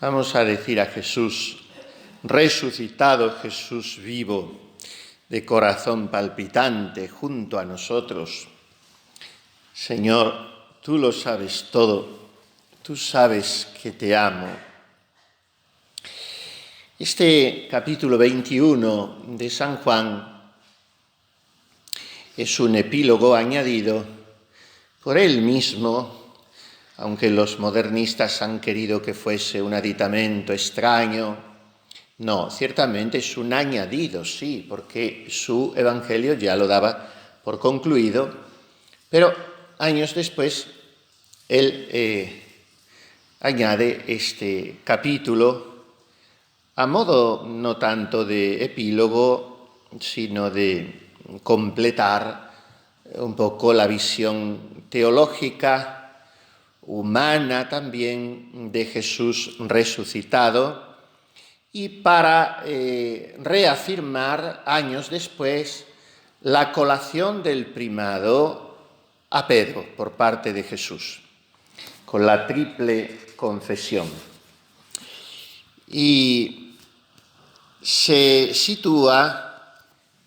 Vamos a decir a Jesús resucitado, Jesús vivo, de corazón palpitante junto a nosotros: Señor, tú lo sabes todo, tú sabes que te amo. Este capítulo 21 de San Juan es un epílogo añadido por él mismo, aunque los modernistas han querido que fuese un aditamento extraño. No, ciertamente es un añadido, sí, porque su evangelio ya lo daba por concluido, pero años después él añade este capítulo a modo no tanto de epílogo, sino de completar un poco la visión teológica, humana también, de Jesús resucitado, y para reafirmar años después la colación del primado a Pedro por parte de Jesús, con la triple confesión. Y se sitúa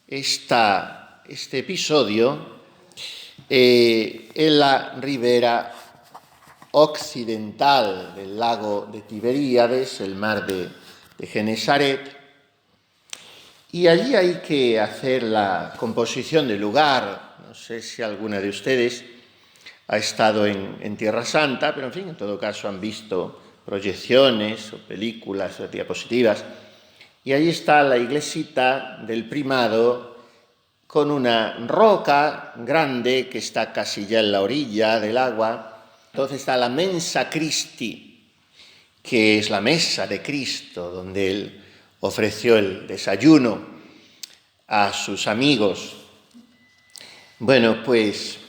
este episodio en la ribera occidental del lago de Tiberíades, el mar de Genesaret, y allí hay que hacer la composición del lugar. No sé si alguna de ustedes ha estado en Tierra Santa, pero en fin, en todo caso han visto proyecciones o películas o diapositivas, y allí está la iglesita del primado con una roca grande que está casi ya en la orilla del agua. Entonces está la mensa Christi, que es la mesa de Cristo, donde él ofreció el desayuno a sus amigos. Bueno, pues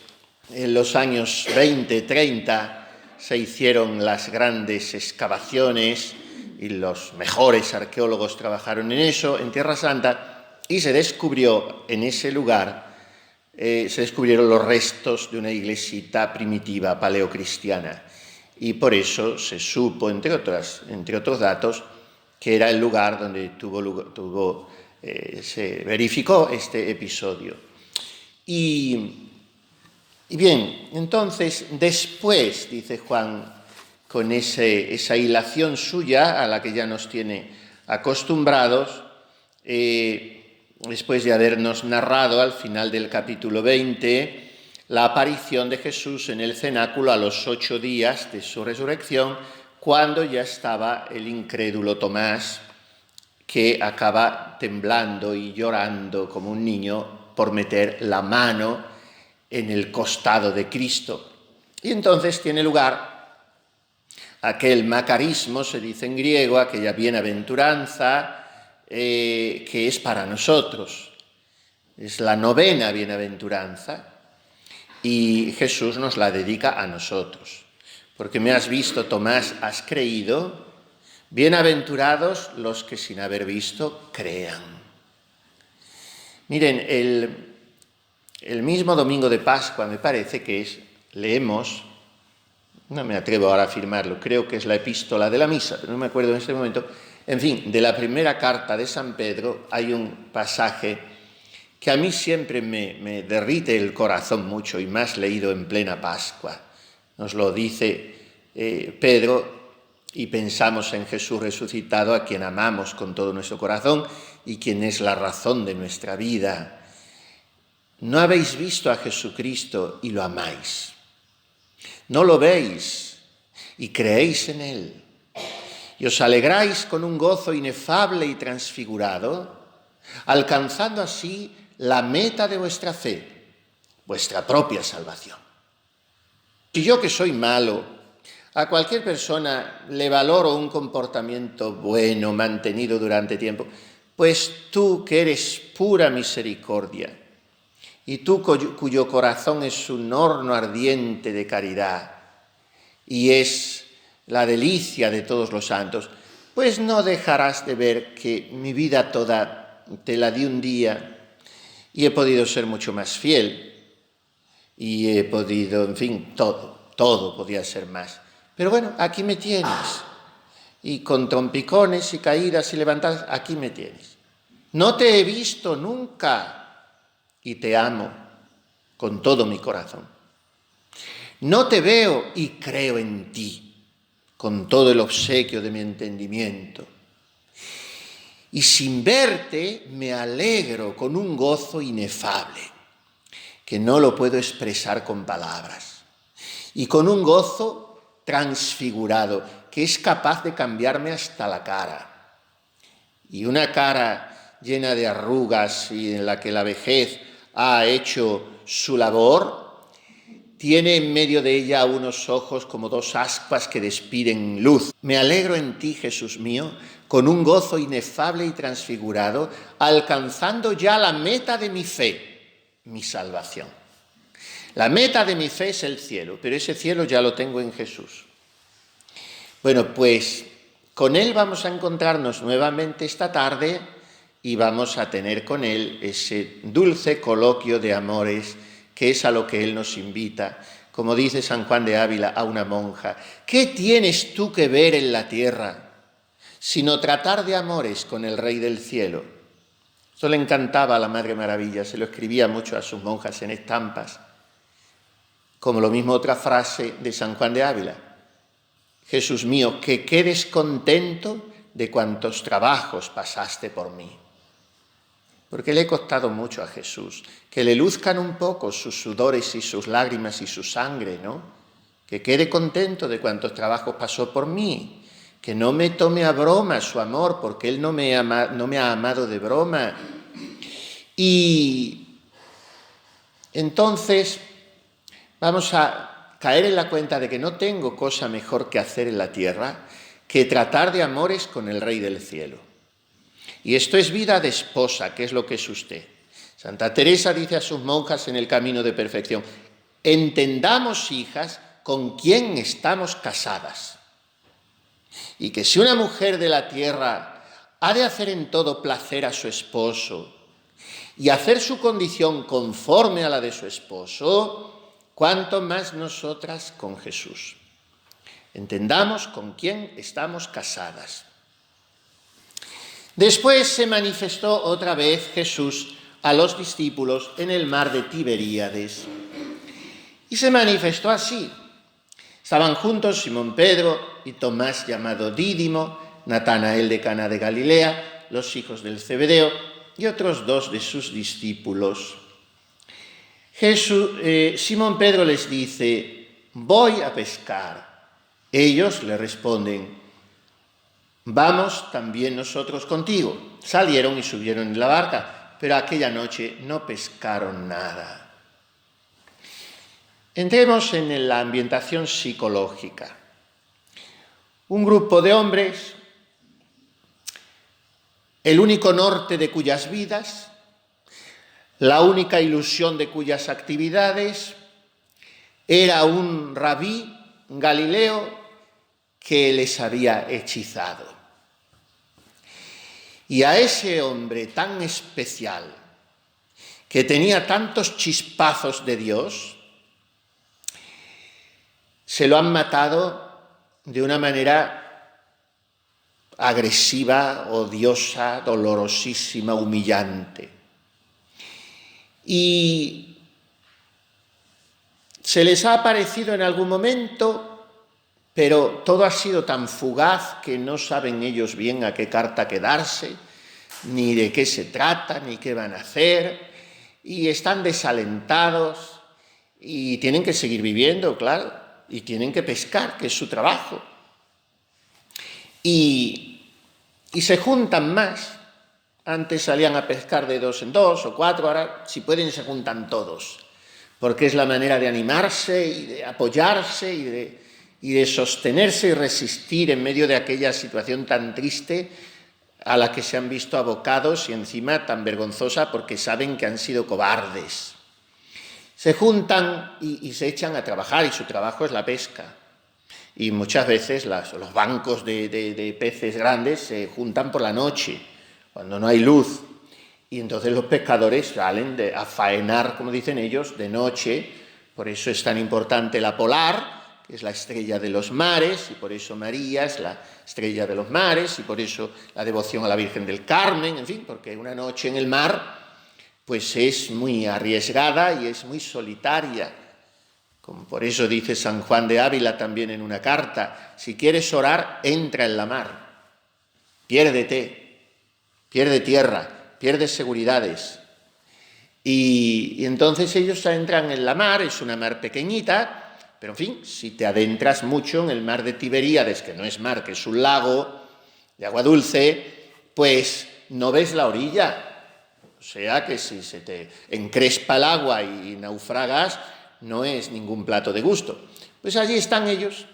en los años 20, 30 se hicieron las grandes excavaciones y los mejores arqueólogos trabajaron en eso, en Tierra Santa, y se descubrió en ese lugar, se descubrieron los restos de una iglesita primitiva paleocristiana, y por eso se supo, entre otros datos, que era el lugar donde se verificó este episodio. Y bien, entonces, después, dice Juan, con esa hilación suya a la que ya nos tiene acostumbrados, después de habernos narrado al final del capítulo 20 la aparición de Jesús en el cenáculo a los 8 días de su resurrección, cuando ya estaba el incrédulo Tomás, que acaba temblando y llorando como un niño por meter la mano en el costado de Cristo. Y entonces tiene lugar aquel macarismo, se dice en griego, aquella bienaventuranza que es para nosotros. Es la novena bienaventuranza y Jesús nos la dedica a nosotros. Porque me has visto, Tomás, has creído. Bienaventurados los que sin haber visto crean. Miren, el mismo domingo de Pascua, me parece que leemos, no me atrevo ahora a afirmarlo, creo que es la epístola de la misa, pero no me acuerdo en este momento. En fin, de la primera carta de San Pedro hay un pasaje que a mí siempre me derrite el corazón mucho, y más leído en plena Pascua. Nos lo dice Pedro, y pensamos en Jesús resucitado, a quien amamos con todo nuestro corazón y quien es la razón de nuestra vida. No habéis visto a Jesucristo y lo amáis. No lo veis y creéis en él. Y os alegráis con un gozo inefable y transfigurado, alcanzando así la meta de vuestra fe, vuestra propia salvación. Si yo, que soy malo, a cualquier persona le valoro un comportamiento bueno, mantenido durante tiempo, pues tú, que eres pura misericordia, y tú cuyo corazón es un horno ardiente de caridad y es la delicia de todos los santos, pues no dejarás de ver que mi vida toda te la di un día y he podido ser mucho más fiel y he podido, en fin, todo podía ser más. Pero bueno, aquí me tienes. y con trompicones y caídas y levantadas, aquí me tienes. No te he visto nunca y te amo con todo mi corazón. No te veo y creo en ti con todo el obsequio de mi entendimiento. Y sin verte me alegro con un gozo inefable, que no lo puedo expresar con palabras, y con un gozo transfigurado, que es capaz de cambiarme hasta la cara. Y una cara llena de arrugas y en la que la vejez ha hecho su labor, tiene en medio de ella unos ojos como dos ascuas que despiden luz. Me alegro en ti, Jesús mío, con un gozo inefable y transfigurado, alcanzando ya la meta de mi fe, mi salvación. La meta de mi fe es el cielo, pero ese cielo ya lo tengo en Jesús. Bueno, pues con Él vamos a encontrarnos nuevamente esta tarde y vamos a tener con Él ese dulce coloquio de amores que es a lo que Él nos invita. Como dice San Juan de Ávila a una monja, ¿qué tienes tú que ver en la tierra sino tratar de amores con el Rey del cielo? Esto le encantaba a la Madre Maravilla, se lo escribía mucho a sus monjas en estampas. Como lo mismo otra frase de San Juan de Ávila, Jesús mío, que quedes contento de cuantos trabajos pasaste por mí. Porque le ha costado mucho a Jesús, que le luzcan un poco sus sudores y sus lágrimas y su sangre, ¿no? Que quede contento de cuantos trabajos pasó por mí, que no me tome a broma su amor, porque Él no me ha amado de broma. Y entonces vamos a caer en la cuenta de que no tengo cosa mejor que hacer en la tierra que tratar de amores con el Rey del cielo. Y esto es vida de esposa, que es lo que es usted. Santa Teresa dice a sus monjas en el camino de perfección, entendamos, hijas, con quién estamos casadas. Y que si una mujer de la tierra ha de hacer en todo placer a su esposo y hacer su condición conforme a la de su esposo, cuánto más nosotras con Jesús. Entendamos con quién estamos casadas. Después se manifestó otra vez Jesús a los discípulos en el mar de Tiberíades. Y se manifestó así. Estaban juntos Simón Pedro y Tomás llamado Dídimo, Natanael de Cana de Galilea, los hijos del Zebedeo y otros dos de sus discípulos. Simón Pedro les dice, voy a pescar. Ellos le responden, vamos también nosotros contigo. Salieron y subieron en la barca, pero aquella noche no pescaron nada. Entremos en la ambientación psicológica. Un grupo de hombres, el único norte de cuyas vidas, la única ilusión de cuyas actividades, era un rabí galileo que les había hechizado. Y a ese hombre tan especial, que tenía tantos chispazos de Dios, se lo han matado de una manera agresiva, odiosa, dolorosísima, humillante. Y se les ha aparecido en algún momento, pero todo ha sido tan fugaz que no saben ellos bien a qué carta quedarse, ni de qué se trata, ni qué van a hacer, y están desalentados y tienen que seguir viviendo, claro, y tienen que pescar, que es su trabajo. Y se juntan más. Antes salían a pescar de 2 en 2 o 4, ahora si pueden se juntan todos, porque es la manera de animarse y de apoyarse y de sostenerse y resistir en medio de aquella situación tan triste a la que se han visto abocados y encima tan vergonzosa porque saben que han sido cobardes. Se juntan y se echan a trabajar y su trabajo es la pesca. Y muchas veces los bancos de peces grandes se juntan por la noche, cuando no hay luz. Y entonces los pescadores salen a faenar, como dicen ellos, de noche. Por eso es tan importante la polar, que es la estrella de los mares, y por eso María es la estrella de los mares, y por eso la devoción a la Virgen del Carmen, en fin, porque una noche en el mar pues es muy arriesgada y es muy solitaria. Como por eso dice San Juan de Ávila también en una carta, si quieres orar, entra en la mar, piérdete, pierde tierra, pierde seguridades. Y entonces ellos entran en la mar, es una mar pequeñita, pero en fin, si te adentras mucho en el mar de Tiberíades, que no es mar, que es un lago de agua dulce, pues no ves la orilla. O sea que si se te encrespa el agua y naufragas, no es ningún plato de gusto. Pues allí están ellos,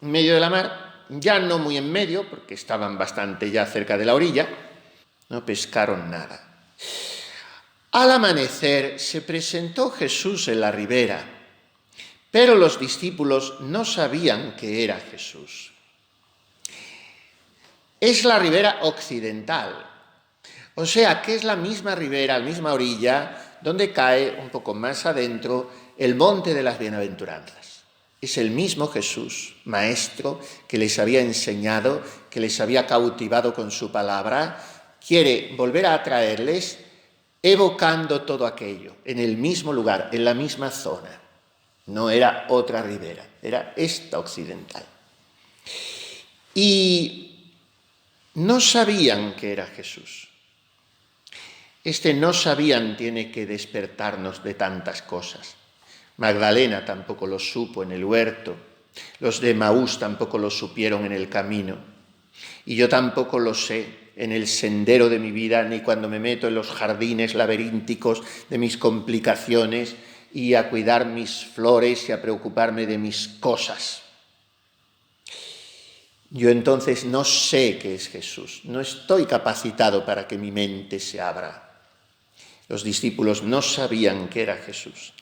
en medio de la mar, ya no muy en medio, porque estaban bastante ya cerca de la orilla, no pescaron nada. Al amanecer se presentó Jesús en la ribera, pero los discípulos no sabían que era Jesús. Es la ribera occidental, o sea que es la misma ribera, la misma orilla, donde cae un poco más adentro el monte de las bienaventuranzas. Es el mismo Jesús, maestro, que les había enseñado, que les había cautivado con su palabra, quiere volver a atraerles evocando todo aquello, en el mismo lugar, en la misma zona. No era otra ribera, era esta occidental. Y no sabían que era Jesús. Este no sabían tiene que despertarnos de tantas cosas. Magdalena tampoco lo supo en el huerto, los de Emaús tampoco lo supieron en el camino, y yo tampoco lo sé en el sendero de mi vida, ni cuando me meto en los jardines laberínticos de mis complicaciones y a cuidar mis flores y a preocuparme de mis cosas. Yo entonces no sé qué es Jesús, no estoy capacitado para que mi mente se abra. Los discípulos no sabían que era Jesús.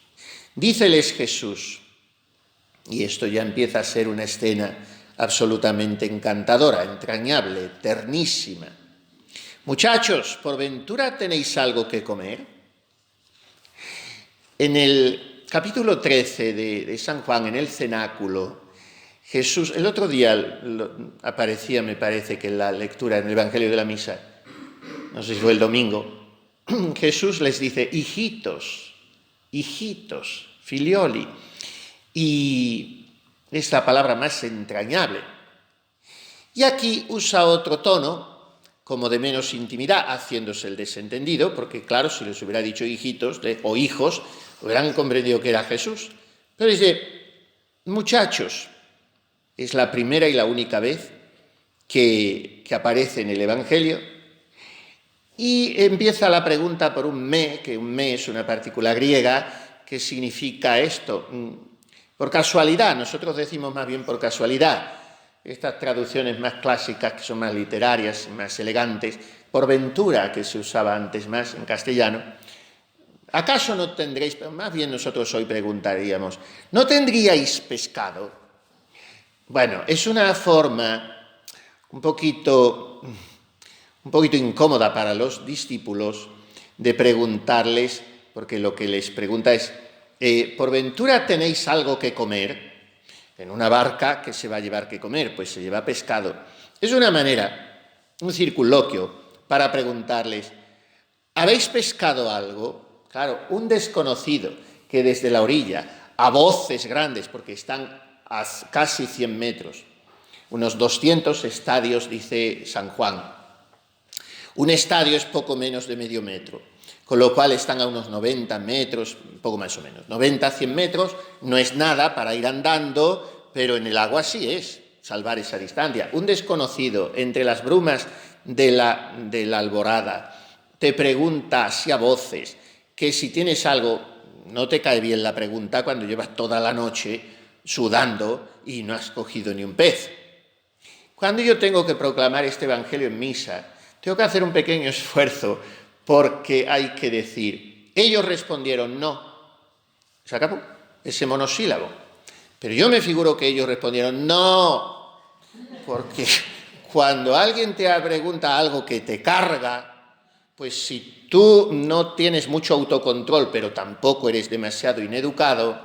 Díceles Jesús, y esto ya empieza a ser una escena absolutamente encantadora, entrañable, ternísima. Muchachos, ¿por ventura tenéis algo que comer? En el capítulo 13 de San Juan, en el cenáculo, Jesús, el otro día aparecía, me parece que en la lectura en el Evangelio de la Misa, no sé si fue el domingo, Jesús les dice, hijitos, filioli, y es la palabra más entrañable. Y aquí usa otro tono, como de menos intimidad, haciéndose el desentendido, porque claro, si les hubiera dicho hijitos o hijos, hubieran comprendido que era Jesús. Pero dice, muchachos, es la primera y la única vez que aparece en el Evangelio, y empieza la pregunta por un me, que un me es una partícula griega, que significa esto. Por casualidad, nosotros decimos más bien por casualidad, estas traducciones más clásicas, que son más literarias, más elegantes, por ventura, que se usaba antes más en castellano. ¿Acaso no tendréis, más bien nosotros hoy preguntaríamos, ¿no tendríais pescado? Bueno, es una forma un poquito incómoda para los discípulos de preguntarles, porque lo que les pregunta es, ¿por ventura tenéis algo que comer? En una barca, ¿qué se va a llevar que comer? Pues se lleva pescado. Es una manera, un circunloquio, para preguntarles, ¿habéis pescado algo? Claro, un desconocido que desde la orilla, a voces grandes, porque están a casi 100 metros, unos 200 estadios, dice San Juan. Un estadio es poco menos de medio metro, con lo cual están a unos 90 metros, poco más o menos. 90 a 100 metros no es nada para ir andando, pero en el agua sí es salvar esa distancia. Un desconocido entre las brumas de la alborada te pregunta así a voces que si tienes algo, no te cae bien la pregunta cuando llevas toda la noche sudando y no has cogido ni un pez. Cuando yo tengo que proclamar este evangelio en misa, tengo que hacer un pequeño esfuerzo porque hay que decir, ellos respondieron no. Se acabó ese monosílabo. Pero yo me figuro que ellos respondieron no, porque cuando alguien te pregunta algo que te carga, pues si tú no tienes mucho autocontrol, pero tampoco eres demasiado ineducado,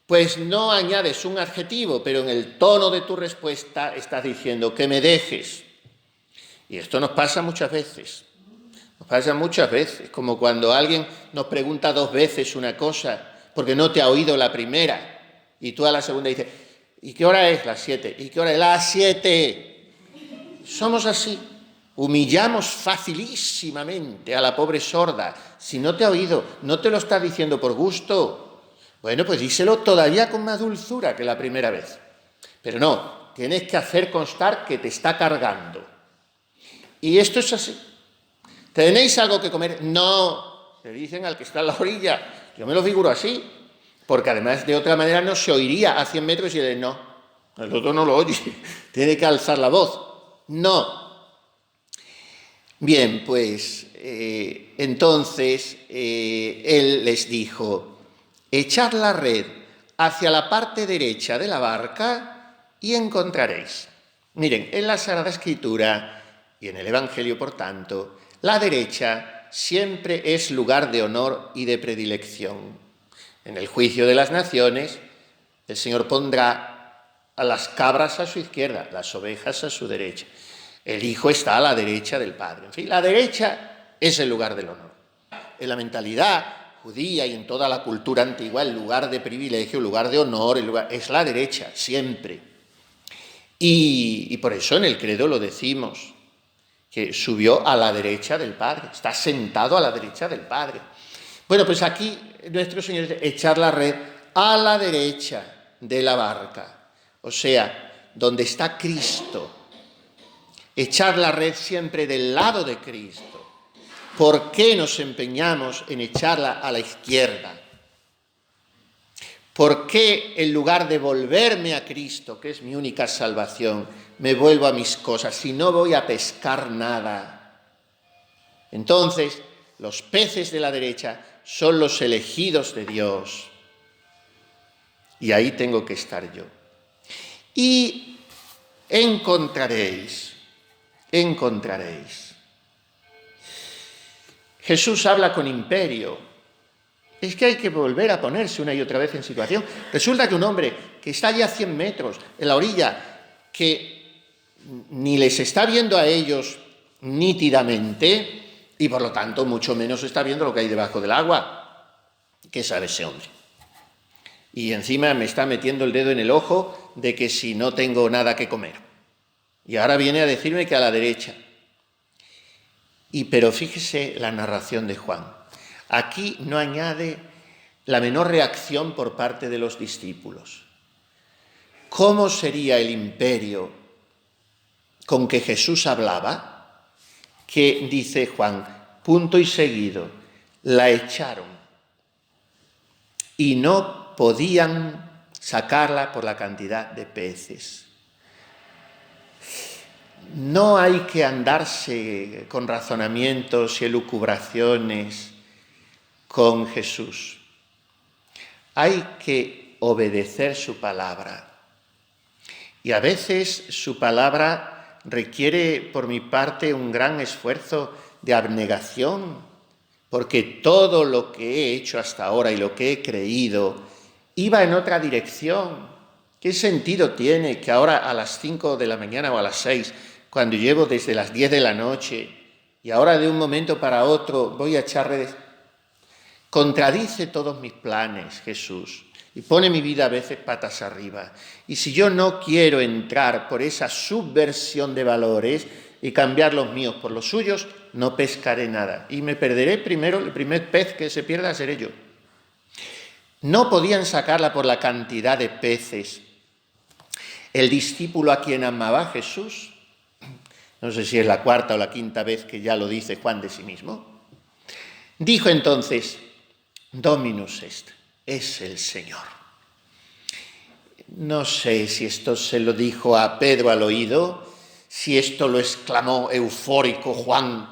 Pues no añades un adjetivo, pero en el tono de tu respuesta estás diciendo que me dejes. Y esto nos pasa muchas veces. Nos pasa muchas veces, como cuando alguien nos pregunta 2 veces una cosa porque no te ha oído la primera y tú a la segunda dices, ¿y qué hora es? Las 7. ¿Y qué hora es? Las 7. Somos así. Humillamos facilísimamente a la pobre sorda. Si no te ha oído, no te lo está diciendo por gusto. Bueno, pues díselo todavía con más dulzura que la primera vez. Pero no, tienes que hacer constar que te está cargando. Y esto es así. ¿Tenéis algo que comer? No, le dicen al que está en la orilla. Yo me lo figuro así, porque además de otra manera no se oiría a 100 metros y él no. El otro no lo oye, tiene que alzar la voz. No. Bien, pues entonces él les dijo, echad la red hacia la parte derecha de la barca y encontraréis. Miren, en la Sagrada Escritura y en el Evangelio, por tanto, la derecha siempre es lugar de honor y de predilección. En el juicio de las naciones, el Señor pondrá a las cabras a su izquierda, las ovejas a su derecha. El Hijo está a la derecha del Padre. En fin, la derecha es el lugar del honor. En la mentalidad judía y en toda la cultura antigua, el lugar de privilegio, el lugar de honor, es la derecha, siempre. Y por eso en el credo lo decimos, que subió a la derecha del Padre, está sentado a la derecha del Padre. Bueno, pues aquí nuestro Señor dice, echar la red a la derecha de la barca, o sea, donde está Cristo. Echar la red siempre del lado de Cristo. ¿Por qué nos empeñamos en echarla a la izquierda? ¿Por qué en lugar de volverme a Cristo, que es mi única salvación, me vuelvo a mis cosas si no voy a pescar nada? Entonces, los peces de la derecha son los elegidos de Dios. Y ahí tengo que estar yo. Y encontraréis. Jesús habla con imperio. Es que hay que volver a ponerse una y otra vez en situación. Resulta que un hombre que está allí a 100 metros, en la orilla, que ni les está viendo a ellos nítidamente, y por lo tanto mucho menos está viendo lo que hay debajo del agua. ¿Qué sabe ese hombre? Y encima me está metiendo el dedo en el ojo de que si no tengo nada que comer. Y ahora viene a decirme que a la derecha. Pero fíjese la narración de Juan. Aquí no añade la menor reacción por parte de los discípulos. ¿Cómo sería el imperio con que Jesús hablaba? Que dice Juan, punto y seguido, la echaron y no podían sacarla por la cantidad de peces. No hay que andarse con razonamientos y elucubraciones con Jesús. Hay que obedecer su palabra. Y a veces su palabra requiere, por mi parte, un gran esfuerzo de abnegación, porque todo lo que he hecho hasta ahora y lo que he creído iba en otra dirección. ¿Qué sentido tiene que ahora a las 5 de la mañana o a las 6, cuando llevo desde las 10 de la noche, y ahora de un momento para otro voy a echar redes? Contradice todos mis planes, Jesús, y pone mi vida a veces patas arriba. Y si yo no quiero entrar por esa subversión de valores y cambiar los míos por los suyos, no pescaré nada. Y me perderé primero, el primer pez que se pierda seré yo. No podían sacarla por la cantidad de peces. El discípulo a quien amaba Jesús, no sé si es la 4ª o la 5ª vez que ya lo dice Juan de sí mismo, dijo entonces, Dominus est, es el Señor. No sé si esto se lo dijo a Pedro al oído, si esto lo exclamó eufórico Juan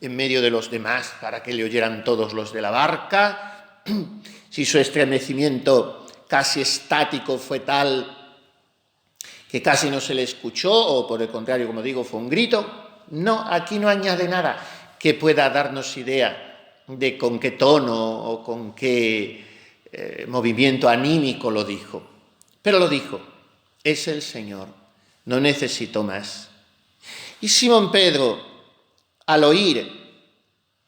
en medio de los demás para que le oyeran todos los de la barca, si su estremecimiento casi estático fue tal que casi no se le escuchó, o por el contrario, como digo, fue un grito. No, aquí no añade nada que pueda darnos idea de con qué tono o con qué movimiento anímico lo dijo. Pero lo dijo, es el Señor, no necesito más. Y Simón Pedro, al oír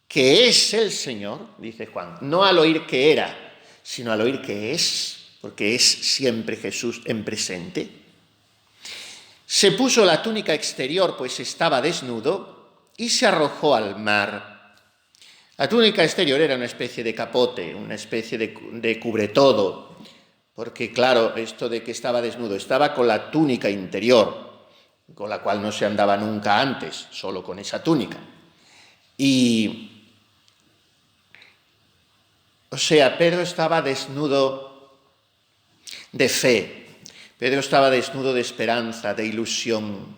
que es el Señor, dice Juan, no al oír que era, sino al oír que es, porque es siempre Jesús en presente, se puso la túnica exterior, pues estaba desnudo, y se arrojó al mar. La túnica exterior era una especie de capote, una especie de cubretodo, porque claro, esto de que estaba desnudo, estaba con la túnica interior, con la cual no se andaba nunca antes, solo con esa túnica. O sea, Pedro estaba desnudo de fe, Pedro estaba desnudo de esperanza, de ilusión,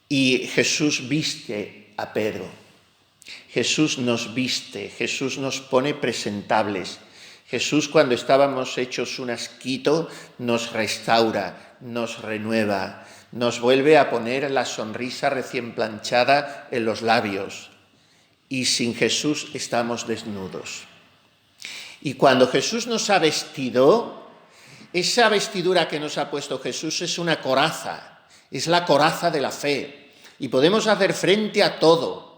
y Jesús viste a Pedro. Jesús nos viste, Jesús nos pone presentables. Jesús, cuando estábamos hechos un asquito, nos restaura, nos renueva, nos vuelve a poner la sonrisa recién planchada en los labios. Y sin Jesús estamos desnudos. Y cuando Jesús nos ha vestido, esa vestidura que nos ha puesto Jesús es una coraza, es la coraza de la fe. Y podemos hacer frente a todo.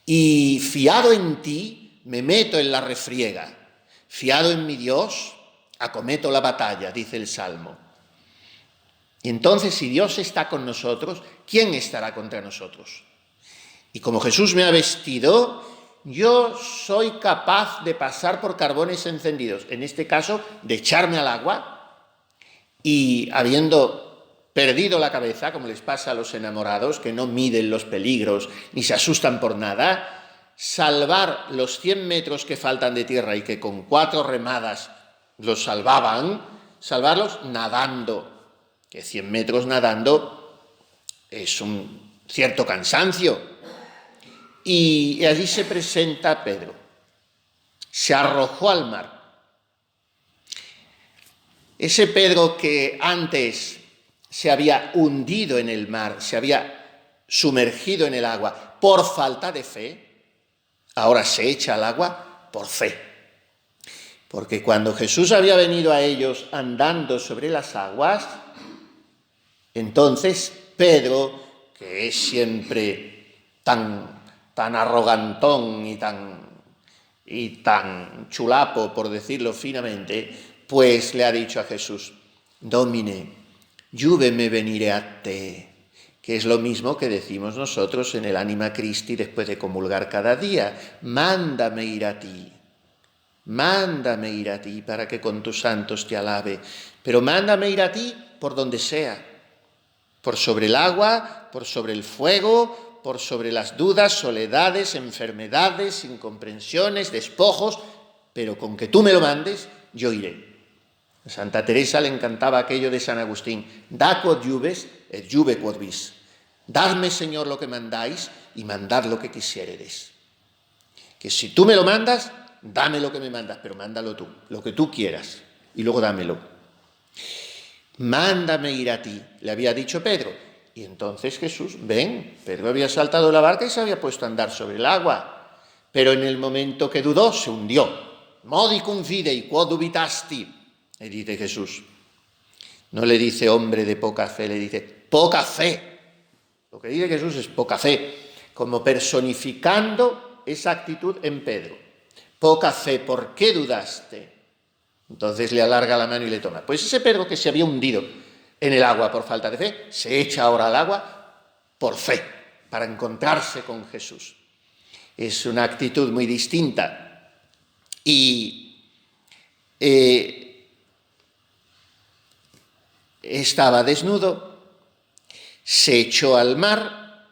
Y fiado en ti, me meto en la refriega. Fiado en mi Dios, acometo la batalla, dice el Salmo. Y entonces, si Dios está con nosotros, ¿quién estará contra nosotros? Y como Jesús me ha vestido, yo soy capaz de pasar por carbones encendidos, en este caso, de echarme al agua y, habiendo perdido la cabeza, como les pasa a los enamorados, que no miden los peligros ni se asustan por nada, salvar los 100 metros que faltan de tierra y que con 4 remadas los salvaban, salvarlos nadando, que 100 metros nadando es un cierto cansancio. Y allí se presenta Pedro, se arrojó al mar. Ese Pedro que antes se había hundido en el mar, se había sumergido en el agua por falta de fe, ahora se echa al agua por fe. Porque cuando Jesús había venido a ellos andando sobre las aguas, entonces Pedro, que es siempre tan arrogantón y tan chulapo, por decirlo finamente, pues le ha dicho a Jesús, Domine, iuve me venire a te, que es lo mismo que decimos nosotros en el Anima Christi después de comulgar cada día, mándame ir a ti para que con tus santos te alabe, pero mándame ir a ti por donde sea, por sobre el agua, por sobre el fuego, por sobre las dudas, soledades, enfermedades, incomprensiones, despojos, pero con que tú me lo mandes, yo iré. A Santa Teresa le encantaba aquello de San Agustín, da quod iuves et iuve quod vis. Dadme, Señor, lo que mandáis y mandad lo que quisiéredes. Que si tú me lo mandas, dame lo que me mandas, pero mándalo tú, lo que tú quieras, y luego dámelo. Mándame ir a ti, le había dicho Pedro. Y entonces Jesús, ven, Pedro había saltado la barca y se había puesto a andar sobre el agua, pero en el momento que dudó, se hundió. Modicum fidei quod dubitasti, le dice Jesús. No le dice hombre de poca fe, le dice poca fe. Lo que dice Jesús es poca fe, como personificando esa actitud en Pedro. Poca fe, ¿por qué dudaste? Entonces le alarga la mano y le toma. Pues ese Pedro que se había hundido en el agua por falta de fe, se echa ahora al agua por fe, para encontrarse con Jesús. Es una actitud muy distinta. Y estaba desnudo, se echó al mar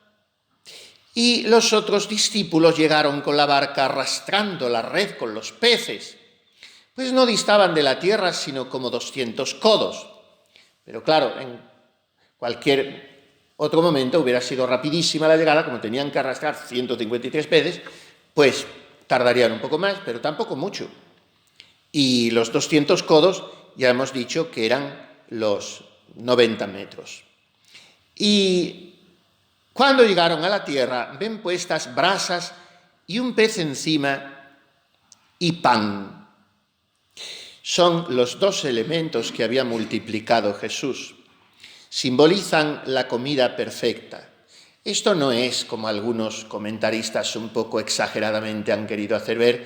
y los otros discípulos llegaron con la barca arrastrando la red con los peces. Pues no distaban de la tierra sino como 200 codos. Pero claro, en cualquier otro momento hubiera sido rapidísima la llegada, como tenían que arrastrar 153 peces, pues tardarían un poco más, pero tampoco mucho. Y los 200 codos ya hemos dicho que eran los 90 metros. Y cuando llegaron a la tierra, ven puestas brasas y un pez encima y pan. son los dos elementos que había multiplicado Jesús. Simbolizan la comida perfecta. Esto no es, como algunos comentaristas un poco exageradamente han querido hacer ver,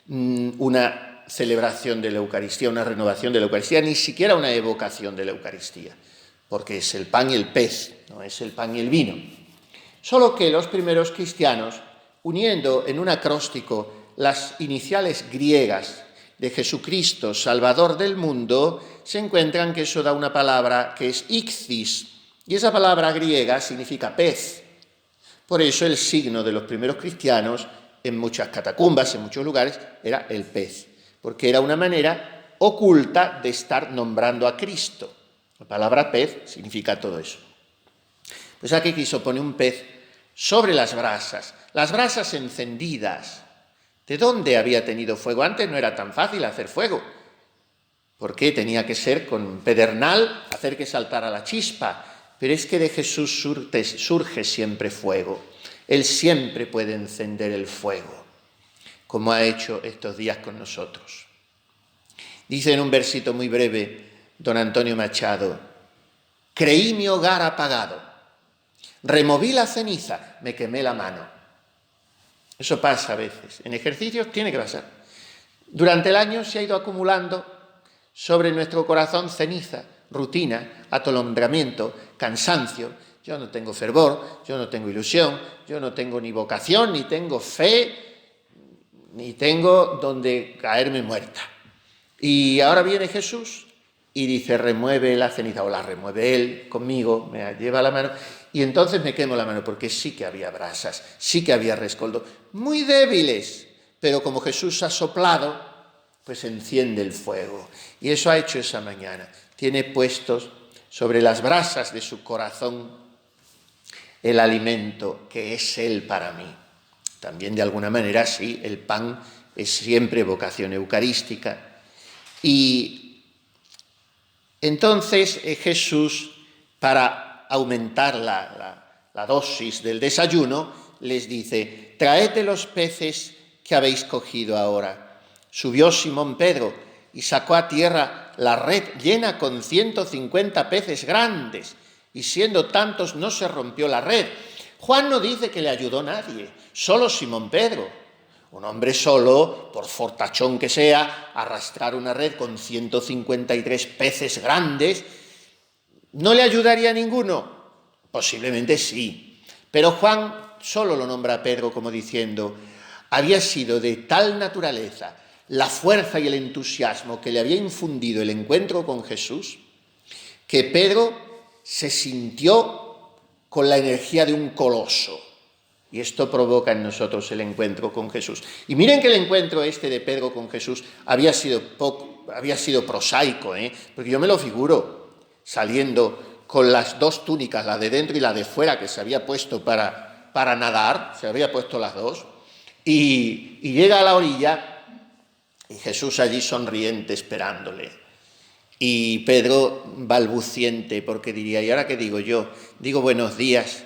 una celebración de la Eucaristía, una renovación de la Eucaristía, ni siquiera una evocación de la Eucaristía, porque es el pan y el pez, no es el pan y el vino. Solo que los primeros cristianos, uniendo en un acróstico las iniciales griegas de Jesucristo, Salvador del mundo, se encuentran que eso da una palabra que es ixis, y esa palabra griega significa pez. Por eso el signo de los primeros cristianos en muchas catacumbas, en muchos lugares, era el pez, porque era una manera oculta de estar nombrando a Cristo. La palabra pez significa todo eso. Pues aquí quiso poner un pez sobre las brasas encendidas. ¿De dónde había tenido fuego? Antes no era tan fácil hacer fuego. ¿Por qué? Tenía que ser con pedernal, hacer que saltara la chispa. Pero es que de Jesús surge siempre fuego. Él siempre puede encender el fuego, como ha hecho estos días con nosotros. Dice en un versito muy breve don Antonio Machado: creí mi hogar apagado, removí la ceniza, me quemé la mano. Eso pasa a veces. En ejercicios tiene que pasar. Durante el año se ha ido acumulando sobre nuestro corazón ceniza, rutina, atolondramiento, cansancio. Yo no tengo fervor, yo no tengo ilusión, yo no tengo ni vocación, ni tengo fe, ni tengo donde caerme muerta. Y ahora viene Jesús y dice: remueve la ceniza, o la remueve Él conmigo, me lleva la mano, y entonces me quemo la mano, porque sí que había brasas, sí que había rescoldo, muy débiles, pero como Jesús ha soplado, pues enciende el fuego. Y eso ha hecho esa mañana. Tiene puestos sobre las brasas de su corazón el alimento que es Él para mí. También de alguna manera, sí, el pan es siempre vocación eucarística. Y entonces Jesús, para aumentar la dosis del desayuno, les dice: traed los peces que habéis cogido ahora. Subió Simón Pedro y sacó a tierra la red llena con 150 peces grandes, y siendo tantos no se rompió la red. Juan no dice que le ayudó nadie, solo Simón Pedro. Un hombre solo, por fortachón que sea, arrastrar una red con 153 peces grandes, ¿no le ayudaría a ninguno? Posiblemente sí. Pero Juan solo lo nombra a Pedro como diciendo: había sido de tal naturaleza la fuerza y el entusiasmo que le había infundido el encuentro con Jesús, que Pedro se sintió con la energía de un coloso. Y esto provoca en nosotros el encuentro con Jesús. Y miren que el encuentro este de Pedro con Jesús había sido prosaico, porque yo me lo figuro saliendo con las dos túnicas, la de dentro y la de fuera, que se había puesto para nadar, se había puesto las dos, y llega a la orilla y Jesús allí sonriente esperándole. Y Pedro balbuciente, porque diría: ¿y ahora qué digo yo? Digo buenos días,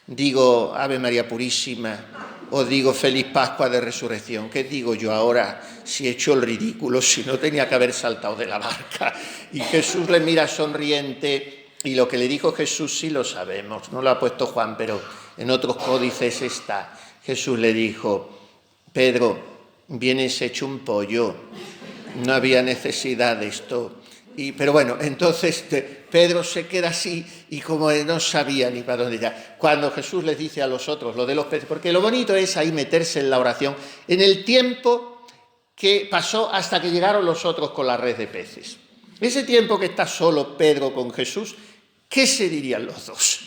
digo Ave María Purísima, o digo feliz Pascua de Resurrección. ¿Qué digo yo ahora si he hecho el ridículo, si no tenía que haber saltado de la barca? Y Jesús le mira sonriente, y lo que le dijo Jesús sí lo sabemos, no lo ha puesto Juan, pero en otros códices está. Jesús le dijo: Pedro, vienes hecho un pollo, no había necesidad de esto. Pero bueno, entonces Pedro se queda así y como no sabía ni para dónde ir. Cuando Jesús les dice a los otros lo de los peces, porque lo bonito es ahí meterse en la oración, en el tiempo que pasó hasta que llegaron los otros con la red de peces. Ese tiempo que está solo Pedro con Jesús, ¿qué se dirían los dos?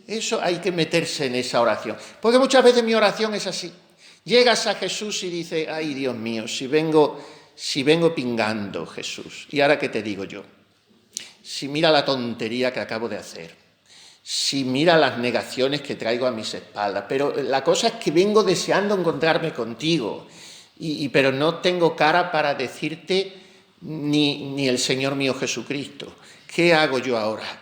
Eso hay que meterse en esa oración. Porque muchas veces mi oración es así. Llegas a Jesús y dices: ay, Dios mío, si vengo pingando, Jesús, ¿y ahora qué te digo yo? Si mira la tontería que acabo de hacer, si mira las negaciones que traigo a mis espaldas, pero la cosa es que vengo deseando encontrarme contigo, pero no tengo cara para decirte ni el Señor mío Jesucristo. ¿Qué hago yo ahora?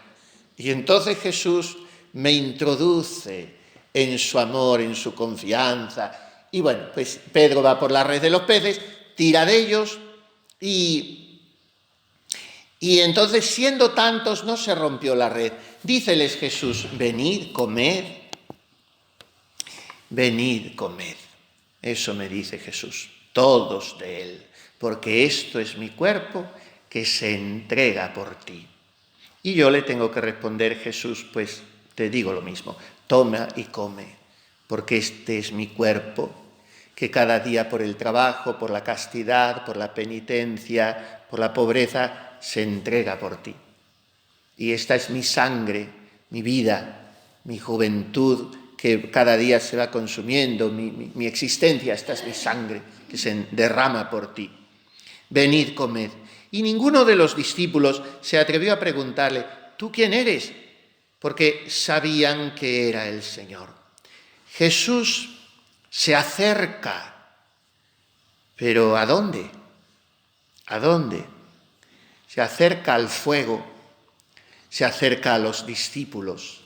Y entonces Jesús me introduce en su amor, en su confianza. Y bueno, pues Pedro va por la red de los peces, tira de ellos y Y entonces, siendo tantos, no se rompió la red. Díceles Jesús, venid, comed. Venid, comed. Eso me dice Jesús, todos de él, porque esto es mi cuerpo que se entrega por ti. Y yo le tengo que responder, Jesús, pues te digo lo mismo, toma y come, porque este es mi cuerpo, que cada día por el trabajo, por la castidad, por la penitencia, por la pobreza, se entrega por ti. Y esta es mi sangre, mi vida, mi juventud, que cada día se va consumiendo, mi existencia, esta es mi sangre, que se derrama por ti. Venid, comed. Y ninguno de los discípulos se atrevió a preguntarle, ¿tú quién eres? Porque sabían que era el Señor. Jesús se acerca, pero ¿a dónde? ¿A dónde? Se acerca al fuego, se acerca a los discípulos.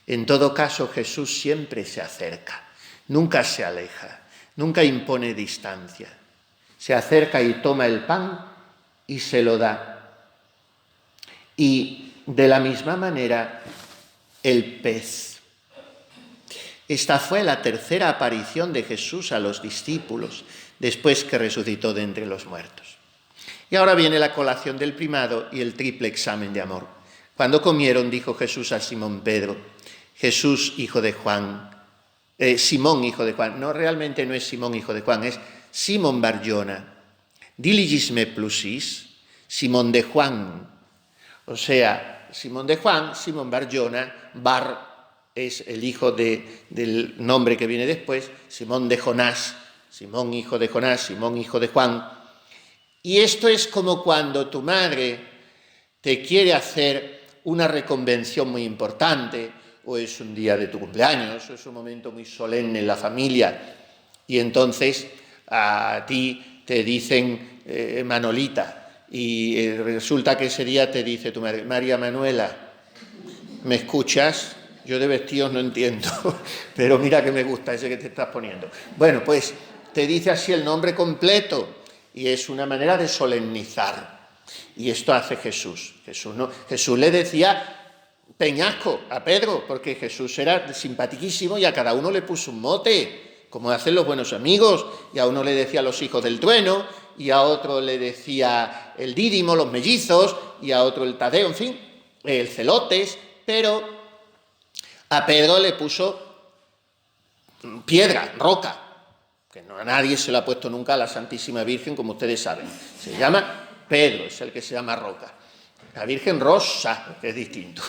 En todo caso, Jesús siempre se acerca, nunca se aleja, nunca impone distancia. Se acerca y toma el pan y se lo da. Y de la misma manera, el pez. Esta fue la tercera aparición de Jesús a los discípulos, después que resucitó de entre los muertos. Y ahora viene la colación del primado y el triple examen de amor. Cuando comieron, dijo Jesús a Simón Pedro, Jesús, hijo de Juan, Simón, hijo de Juan, no, realmente no es Simón, hijo de Juan, es Simón Barjona, diligis me plusis, Simón de Juan. O sea, Simón de Juan, Simón Barjona, Bar es el hijo del nombre que viene después, Simón de Jonás, Simón, hijo de Jonás, Simón, hijo de Juan. Y esto es como cuando tu madre te quiere hacer una reconvención muy importante, o es un día de tu cumpleaños, o es un momento muy solemne en la familia, y entonces a ti te dicen Manolita, y resulta que ese día te dice tu madre, María Manuela, ¿me escuchas? Yo de vestidos no entiendo, pero mira que me gusta ese que te estás poniendo. Bueno, pues te dice así el nombre completo, y es una manera de solemnizar. Y esto hace Jesús. Jesús le decía Peñasco a Pedro, porque Jesús era simpaticísimo y a cada uno le puso un mote, como hacen los buenos amigos. Y a uno le decía los hijos del trueno, y a otro le decía el Dídimo, los mellizos, y a otro el Tadeo, en fin, el Celotes. Pero a Pedro le puso piedra, roca, que no a nadie se lo ha puesto nunca a la Santísima Virgen, como ustedes saben. Se llama Pedro, es el que se llama roca. La Virgen Rosa, que es distinto.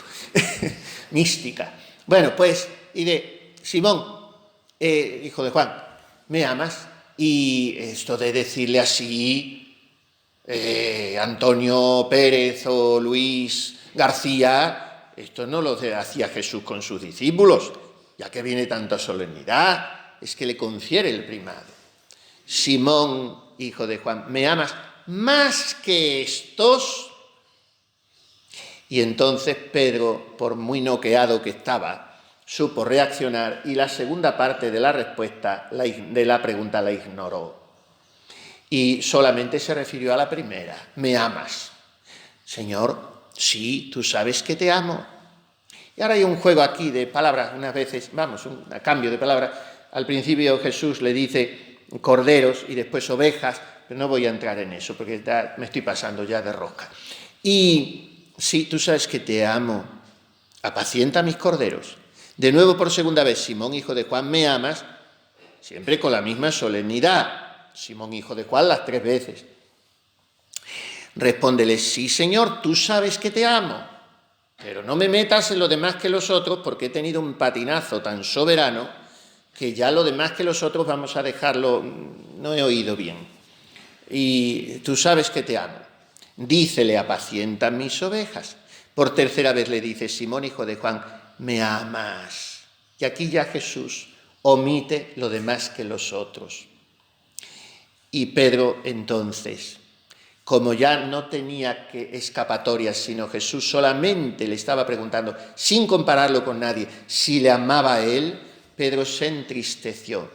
Mística. Bueno, pues, y de Simón, hijo de Juan, ¿me amas? Y esto de decirle así, Antonio Pérez o Luis García, esto no lo hacía Jesús con sus discípulos, ya que viene tanta solemnidad. Es que le confiere el primado. Simón, hijo de Juan, ¿me amas más que estos? Y entonces Pedro, por muy noqueado que estaba, supo reaccionar y la segunda parte de la respuesta, de la pregunta, la ignoró. Y solamente se refirió a la primera, ¿me amas? Señor, sí, tú sabes que te amo. Y ahora hay un juego aquí de palabras, unas veces, un cambio de palabras. Al principio Jesús le dice corderos y después ovejas, pero no voy a entrar en eso porque me estoy pasando ya de rosca. Y sí, tú sabes que te amo, apacienta mis corderos. De nuevo por segunda vez, Simón, hijo de Juan, ¿me amas? Siempre con la misma solemnidad. Simón, hijo de Juan, las 3 veces. Respóndele, sí, Señor, tú sabes que te amo, pero no me metas en lo demás que los otros porque he tenido un patinazo tan soberano que ya lo demás que los otros vamos a dejarlo, no he oído bien. Y tú sabes que te amo. Dícele, apacienta mis ovejas. Por tercera vez le dice, Simón, hijo de Juan, me amas. Y aquí ya Jesús omite lo demás que los otros. Y Pedro entonces, como ya no tenía escapatorias, sino Jesús solamente le estaba preguntando, sin compararlo con nadie, si le amaba a él, Pedro se entristeció,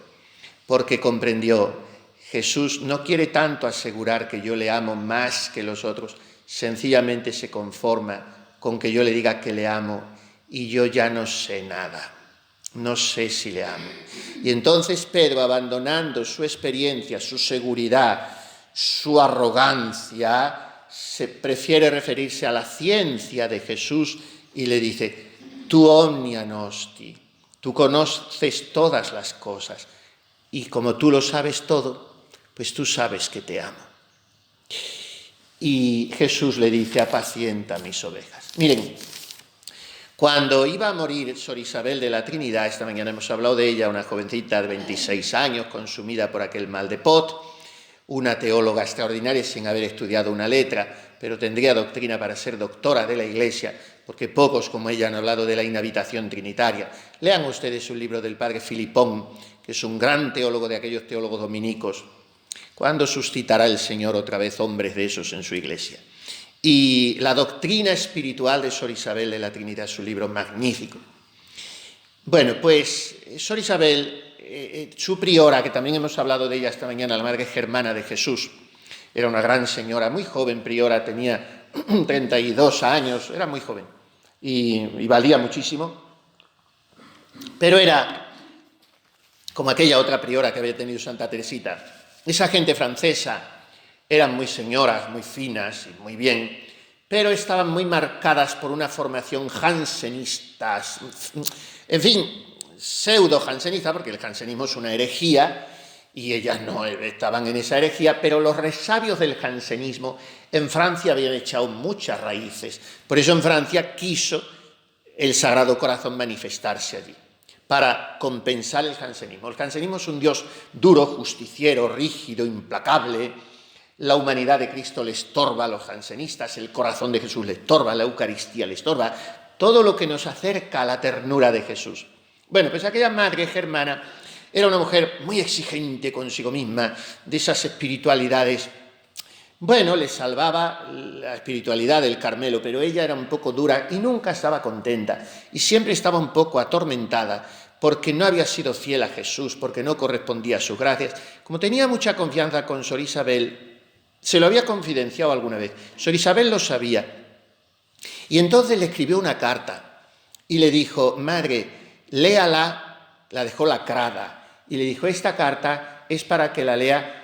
porque comprendió, Jesús no quiere tanto asegurar que yo le amo más que los otros, sencillamente se conforma con que yo le diga que le amo y yo ya no sé nada, no sé si le amo. Y entonces Pedro, abandonando su experiencia, su seguridad, su arrogancia, se prefiere referirse a la ciencia de Jesús y le dice: tu omnia nosti, tú conoces todas las cosas y como tú lo sabes todo, pues tú sabes que te amo. Y Jesús le dice: apacienta mis ovejas. Miren, cuando iba a morir Sor Isabel de la Trinidad, esta mañana hemos hablado de ella, una jovencita de 26 años, consumida por aquel mal de Pot, una teóloga extraordinaria sin haber estudiado una letra, pero tendría doctrina para ser doctora de la Iglesia, porque pocos como ella han hablado de la inhabitación trinitaria. Lean ustedes un libro del padre Filipón, que es un gran teólogo de aquellos teólogos dominicos. ¿Cuándo suscitará el Señor otra vez hombres de esos en su Iglesia? Y la doctrina espiritual de Sor Isabel de la Trinidad es un libro magnífico. Bueno, pues Sor Isabel, su priora, que también hemos hablado de ella esta mañana, la Madre Germana de Jesús, era una gran señora, muy joven priora, tenía 32 años, era muy joven y valía muchísimo, pero era como aquella otra priora que había tenido Santa Teresita. Esa gente francesa eran muy señoras, muy finas y muy bien, pero estaban muy marcadas por una formación jansenista, en fin, pseudo-jansenista, porque el jansenismo es una herejía, y ellas no estaban en esa herejía, pero los resabios del jansenismo en Francia habían echado muchas raíces. Por eso en Francia quiso el Sagrado Corazón manifestarse allí, para compensar el jansenismo. El jansenismo es un Dios duro, justiciero, rígido, implacable. La humanidad de Cristo le estorba a los jansenistas, el corazón de Jesús le estorba, la Eucaristía le estorba, todo lo que nos acerca a la ternura de Jesús. Bueno, pues aquella madre germana era una mujer muy exigente consigo misma, de esas espiritualidades. Bueno, le salvaba la espiritualidad del Carmelo, pero ella era un poco dura y nunca estaba contenta. Y siempre estaba un poco atormentada porque no había sido fiel a Jesús, porque no correspondía a sus gracias. Como tenía mucha confianza con Sor Isabel, se lo había confidenciado alguna vez. Sor Isabel lo sabía. Y entonces le escribió una carta y le dijo: madre, léala, la dejó lacrada. Y le dijo: esta carta es para que la lea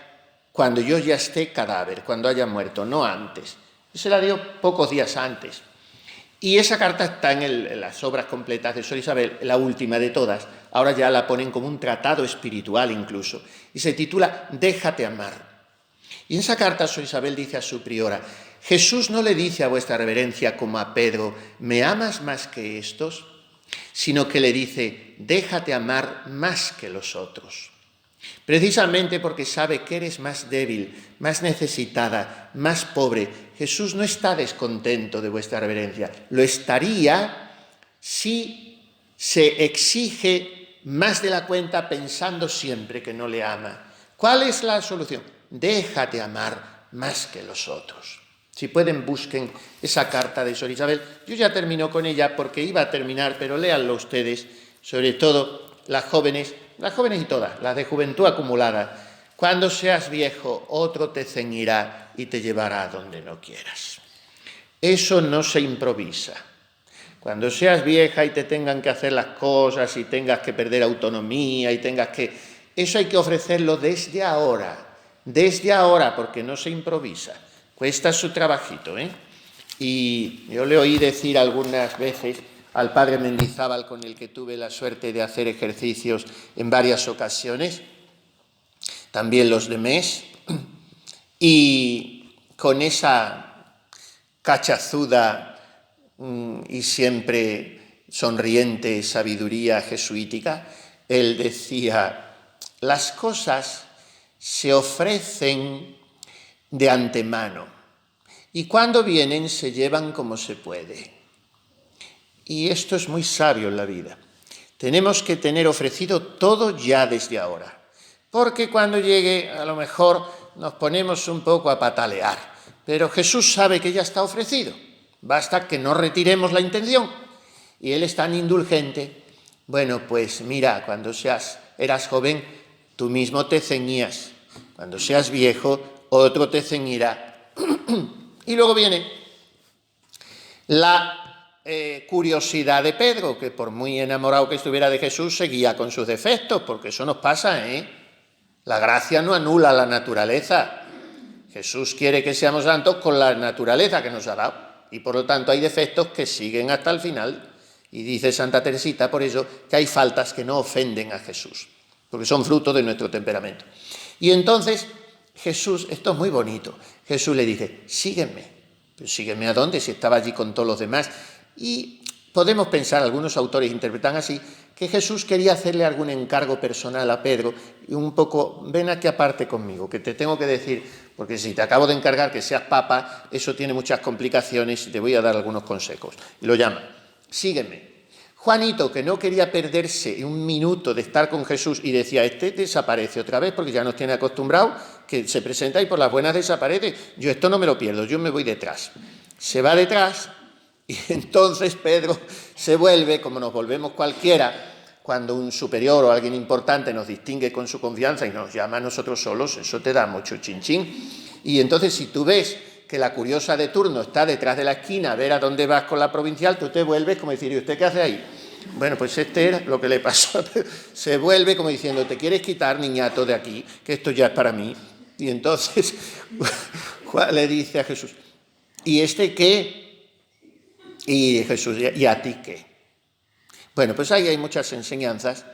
cuando yo ya esté cadáver, cuando haya muerto, no antes. Y se la dio pocos días antes. Y esa carta está en las obras completas de Sor Isabel, la última de todas. Ahora ya la ponen como un tratado espiritual incluso. Y se titula Déjate amar. Y en esa carta Sor Isabel dice a su priora: Jesús no le dice a vuestra reverencia como a Pedro: ¿me amas más que estos? Sino que le dice: déjate amar más que los otros. Precisamente porque sabe que eres más débil, más necesitada, más pobre. Jesús no está descontento de vuestra reverencia. Lo estaría si se exige más de la cuenta pensando siempre que no le ama. ¿Cuál es la solución? Déjate amar más que los otros. Si pueden, busquen esa carta de Sor Isabel. Yo ya termino con ella porque iba a terminar, pero léanlo ustedes, sobre todo las jóvenes y todas, las de juventud acumulada. Cuando seas viejo, otro te ceñirá y te llevará a donde no quieras. Eso no se improvisa. Cuando seas vieja y te tengan que hacer las cosas y tengas que perder autonomía y tengas que... Eso hay que ofrecerlo desde ahora, porque no se improvisa. Cuesta su trabajito, ¿eh? Y yo le oí decir algunas veces al padre Mendizábal, con el que tuve la suerte de hacer ejercicios en varias ocasiones, también los de mes, y con esa cachazuda y siempre sonriente sabiduría jesuítica, él decía: las cosas se ofrecen de antemano y cuando vienen se llevan como se puede. Y esto es muy sabio en la vida. Tenemos que tener ofrecido todo ya desde ahora, porque cuando llegue a lo mejor nos ponemos un poco a patalear, pero Jesús sabe que ya está ofrecido, basta que no retiremos la intención, y Él es tan indulgente. Bueno, pues mira, cuando eras joven, tú mismo te ceñías, cuando seas viejo, otro te ceñirá. Y luego viene la curiosidad de Pedro, que por muy enamorado que estuviera de Jesús, seguía con sus defectos, porque eso nos pasa, ¿eh? La gracia no anula la naturaleza. Jesús quiere que seamos santos con la naturaleza que nos ha dado, y por lo tanto hay defectos que siguen hasta el final. Y dice Santa Teresita, por eso, que hay faltas que no ofenden a Jesús, porque son fruto de nuestro temperamento. Y entonces Jesús, esto es muy bonito, Jesús le dice, sígueme. ¿Pero sígueme a dónde? Si estaba allí con todos los demás. Y podemos pensar, algunos autores interpretan así, que Jesús quería hacerle algún encargo personal a Pedro, y un poco, ven aquí aparte conmigo, que te tengo que decir, porque si te acabo de encargar que seas papa, eso tiene muchas complicaciones, y te voy a dar algunos consejos. Y lo llama, sígueme. Juanito, que no quería perderse un minuto de estar con Jesús y decía, este desaparece otra vez porque ya nos tiene acostumbrado, que se presenta y por las buenas desaparece. Yo esto no me lo pierdo, yo me voy detrás. Se va detrás y entonces Pedro se vuelve, como nos volvemos cualquiera, cuando un superior o alguien importante nos distingue con su confianza y nos llama a nosotros solos, eso te da mucho chinchín. Y entonces si tú ves que la curiosa de turno está detrás de la esquina a ver a dónde vas con la provincial, tú te vuelves como decir, ¿y usted qué hace ahí? Bueno, pues este era lo que le pasó. Se vuelve como diciendo, te quieres quitar, niñato, de aquí, que esto ya es para mí. Y entonces Juan le dice a Jesús, ¿y este qué? Y Jesús, ¿y a ti qué? Bueno, pues ahí hay muchas enseñanzas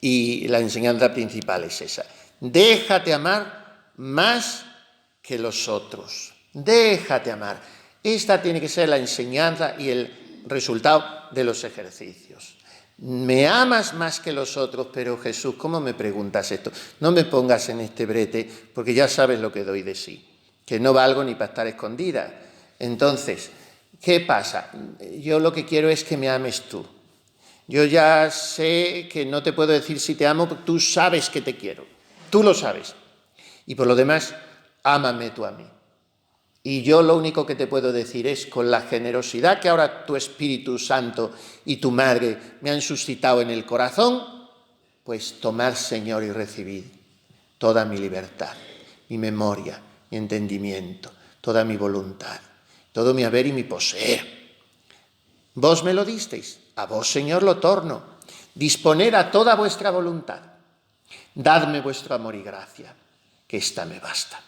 y la enseñanza principal es esa. Déjate amar más que los otros. Déjate amar. Esta tiene que ser la enseñanza y el resultado de los ejercicios. Me amas más que los otros, pero Jesús, ¿cómo me preguntas esto? No me pongas en este brete, porque ya sabes lo que doy de sí, que no valgo ni para estar escondida. Entonces, ¿qué pasa? Yo lo que quiero es que me ames tú. Yo ya sé que no te puedo decir si te amo, porque tú sabes que te quiero. Tú lo sabes. Y por lo demás, ámame tú a mí. Y yo lo único que te puedo decir es, con la generosidad que ahora tu Espíritu Santo y tu Madre me han suscitado en el corazón, pues tomad, Señor, y recibid toda mi libertad, mi memoria, mi entendimiento, toda mi voluntad, todo mi haber y mi poseer. Vos me lo disteis, a vos, Señor, lo torno. Disponed a toda vuestra voluntad. Dadme vuestro amor y gracia, que ésta me basta.